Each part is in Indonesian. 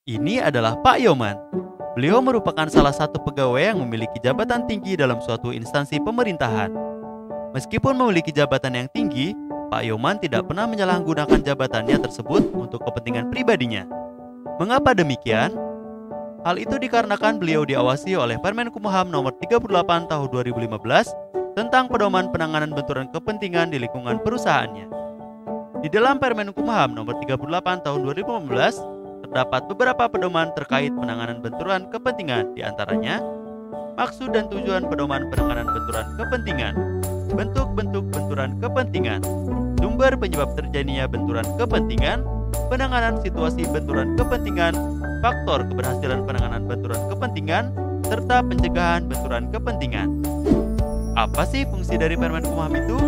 Ini adalah Pak Yoman. Beliau merupakan salah satu pegawai yang memiliki jabatan tinggi dalam suatu instansi pemerintahan. Meskipun memiliki jabatan yang tinggi, Pak Yoman tidak pernah menyalahgunakan jabatannya tersebut untuk kepentingan pribadinya. Mengapa demikian? Hal itu dikarenakan beliau diawasi oleh Permenkumham Nomor 38 Tahun 2015 tentang pedoman penanganan benturan kepentingan di lingkungan perusahaannya. Di dalam Permenkumham Nomor 38 Tahun 2015 terdapat beberapa pedoman terkait penanganan benturan kepentingan, di antaranya maksud dan tujuan pedoman penanganan benturan kepentingan, bentuk-bentuk benturan kepentingan, sumber penyebab terjadinya benturan kepentingan, penanganan situasi benturan kepentingan, faktor keberhasilan penanganan benturan kepentingan, serta pencegahan benturan kepentingan. Apa sih fungsi dari Permenkumham itu?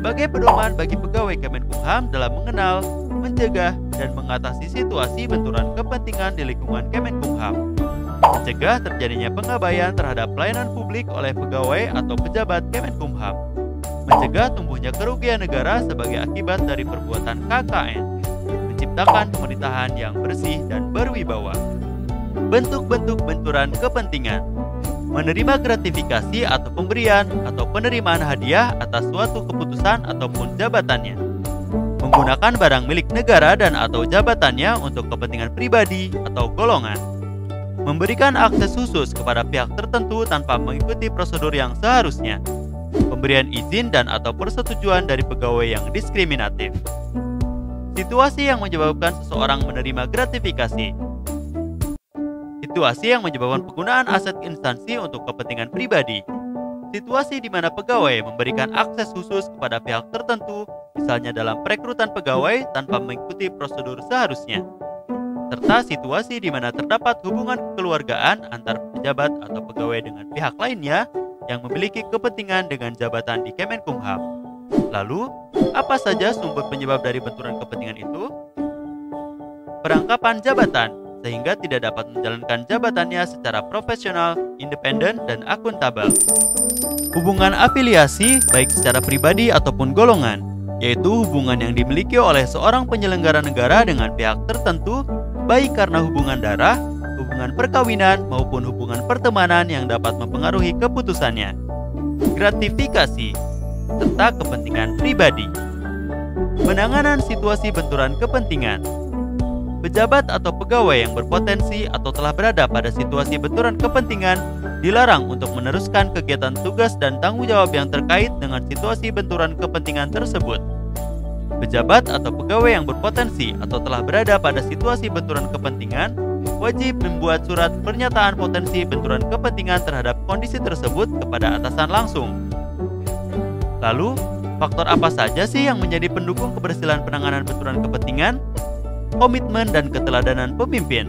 Sebagai pedoman bagi pegawai Kemenkumham dalam mengenal, mencegah, dan mengatasi situasi benturan kepentingan di lingkungan Kemenkumham. Mencegah terjadinya pengabaian terhadap pelayanan publik oleh pegawai atau pejabat Kemenkumham. Mencegah tumbuhnya kerugian negara sebagai akibat dari perbuatan KKN. Menciptakan pemerintahan yang bersih dan berwibawa. Bentuk-bentuk benturan kepentingan: menerima gratifikasi atau pemberian atau penerimaan hadiah atas suatu keputusan ataupun jabatannya. Menggunakan barang milik negara dan atau jabatannya untuk kepentingan pribadi atau golongan. Memberikan akses khusus kepada pihak tertentu tanpa mengikuti prosedur yang seharusnya. Pemberian izin dan atau persetujuan dari pegawai yang diskriminatif. Situasi yang menyebabkan seseorang menerima gratifikasi. Situasi yang menyebabkan penggunaan aset instansi untuk kepentingan pribadi. Situasi di mana pegawai memberikan akses khusus kepada pihak tertentu, misalnya dalam perekrutan pegawai tanpa mengikuti prosedur seharusnya. Serta situasi di mana terdapat hubungan kekeluargaan antar pejabat atau pegawai dengan pihak lainnya yang memiliki kepentingan dengan jabatan di Kemenkumham. Lalu, apa saja sumber penyebab dari benturan kepentingan itu? Perangkapan jabatan, sehingga tidak dapat menjalankan jabatannya secara profesional, independen, dan akuntabel. Hubungan afiliasi, baik secara pribadi ataupun golongan, yaitu hubungan yang dimiliki oleh seorang penyelenggara negara dengan pihak tertentu, baik karena hubungan darah, hubungan perkawinan, maupun hubungan pertemanan yang dapat mempengaruhi keputusannya. Gratifikasi, serta kepentingan pribadi. Penanganan situasi benturan kepentingan. Pejabat atau pegawai yang berpotensi atau telah berada pada situasi benturan kepentingan dilarang untuk meneruskan kegiatan tugas dan tanggung jawab yang terkait dengan situasi benturan kepentingan tersebut. Pejabat atau pegawai yang berpotensi atau telah berada pada situasi benturan kepentingan wajib membuat surat pernyataan potensi benturan kepentingan terhadap kondisi tersebut kepada atasan langsung. Lalu, faktor apa saja sih yang menjadi pendukung keberhasilan penanganan benturan kepentingan? Komitmen dan keteladanan pemimpin,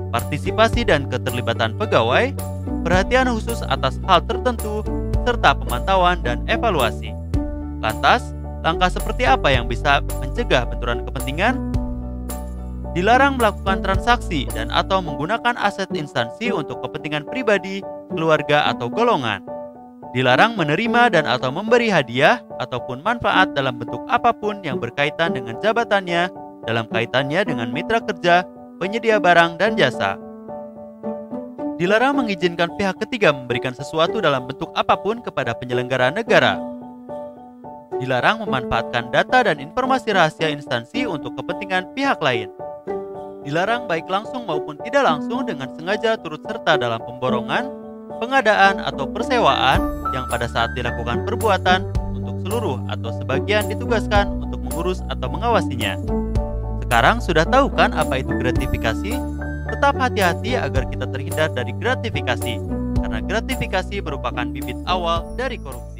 partisipasi dan keterlibatan pegawai, perhatian khusus atas hal tertentu, serta pemantauan dan evaluasi. Lantas, langkah seperti apa yang bisa mencegah benturan kepentingan? Dilarang melakukan transaksi dan atau menggunakan aset instansi untuk kepentingan pribadi, keluarga, atau golongan. Dilarang menerima dan atau memberi hadiah ataupun manfaat dalam bentuk apapun yang berkaitan dengan jabatannya dalam kaitannya dengan mitra kerja, penyedia barang dan jasa. Dilarang mengizinkan pihak ketiga memberikan sesuatu dalam bentuk apapun kepada penyelenggara negara. Dilarang memanfaatkan data dan informasi rahasia instansi untuk kepentingan pihak lain. Dilarang baik langsung maupun tidak langsung dengan sengaja turut serta dalam pemborongan, pengadaan atau persewaan yang pada saat dilakukan perbuatan untuk seluruh atau sebagian ditugaskan untuk mengurus atau mengawasinya. Sekarang sudah tahu kan apa itu gratifikasi? Tetap hati-hati agar kita terhindar dari gratifikasi, karena gratifikasi merupakan bibit awal dari korupsi.